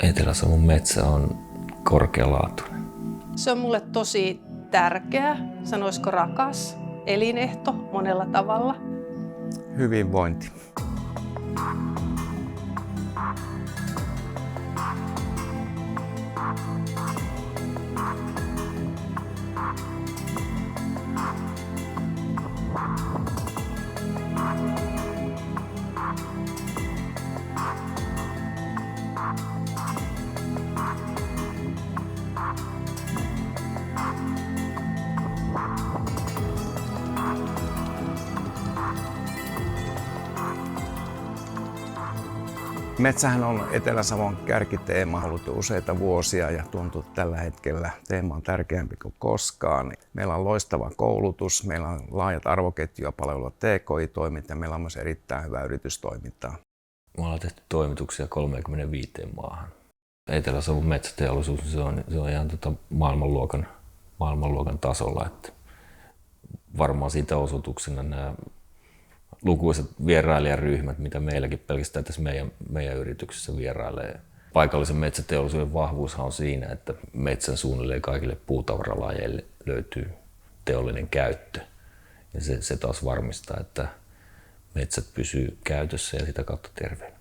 Etelä-Savon metsä on korkealaatuinen. Se on mulle tosi tärkeä, sanoisiko rakas, elinehto monella tavalla. Hyvinvointi. Metsähän on Etelä-Savon kärkiteema ollut jo useita vuosia ja tuntuu, että tällä hetkellä teema on tärkeämpi kuin koskaan. Meillä on loistava koulutus, meillä on laajat arvoketjua palvelevat TKI-toiminta ja meillä on myös erittäin hyvää yritystoimintaa. Me ollaan tehty toimituksia 35 maahan. Etelä-Savon metsäteollisuus se on ihan maailmanluokan tasolla. Että varmaan siitä osoituksena nämä lukuisat vierailijaryhmät, mitä meilläkin pelkästään tässä meidän yrityksessä vierailee. Paikallisen metsäteollisuuden vahvuushan on siinä, että metsän suunnilleen kaikille puutavaralajeille löytyy teollinen käyttö. Ja se taas varmistaa, että metsät pysyy käytössä ja sitä kautta terveenä.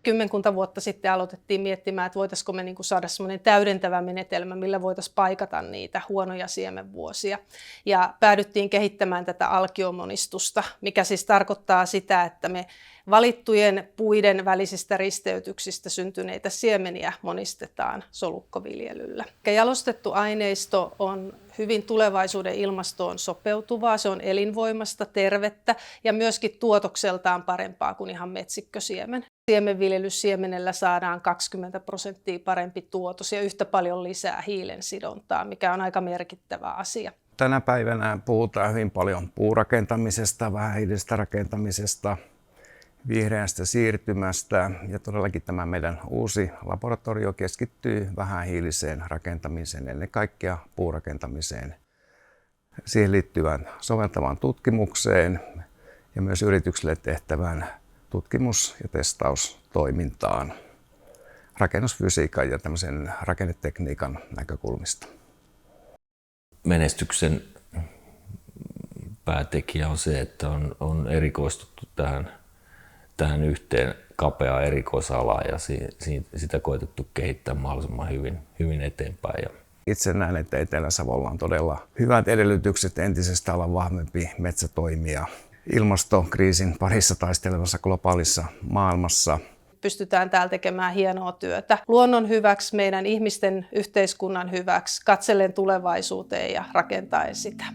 Kymmenkunta vuotta sitten aloitettiin miettimään, että voitaisiko me saada semmoinen täydentävä menetelmä, millä voitaisiin paikata niitä huonoja siemenvuosia. Ja päädyttiin kehittämään tätä alkiomonistusta, mikä siis tarkoittaa sitä, että me valittujen puiden välisistä risteytyksistä syntyneitä siemeniä monistetaan solukkoviljelyllä. Jalostettu aineisto on hyvin tulevaisuuden ilmastoon sopeutuvaa, se on elinvoimasta, tervettä ja myöskin tuotokseltaan parempaa kuin ihan metsikkösiemen. Siemenviljelyssiemenellä saadaan 20% parempi tuotos ja yhtä paljon lisää hiilen sidontaa, mikä on aika merkittävä asia. Tänä päivänä puhutaan hyvin paljon puurakentamisesta, vähähiilisestä rakentamisesta, vihreästä siirtymästä ja todellakin tämä meidän uusi laboratorio keskittyy vähähiiliseen rakentamiseen, ennen kaikkea puurakentamiseen, siihen liittyvään soveltavaan tutkimukseen ja myös yrityksille tehtävään tutkimus- ja testaustoimintaan rakennusfysiikan ja tämmöisen rakennetekniikan näkökulmista. Menestyksen päätekijä on se, että on erikoistuttu tähän yhteen kapeaan erikoisalaan ja sitä koetettu kehittää mahdollisimman hyvin eteenpäin. Itse näen, että Etelä-Savolla on todella hyvät edellytykset entisestään olla vahvempi metsätoimija ilmastokriisin parissa taistelevassa globaalissa maailmassa. Pystytään täällä tekemään hienoa työtä luonnon hyväksi, meidän ihmisten yhteiskunnan hyväksi, katsellen tulevaisuuteen ja rakentaen sitä.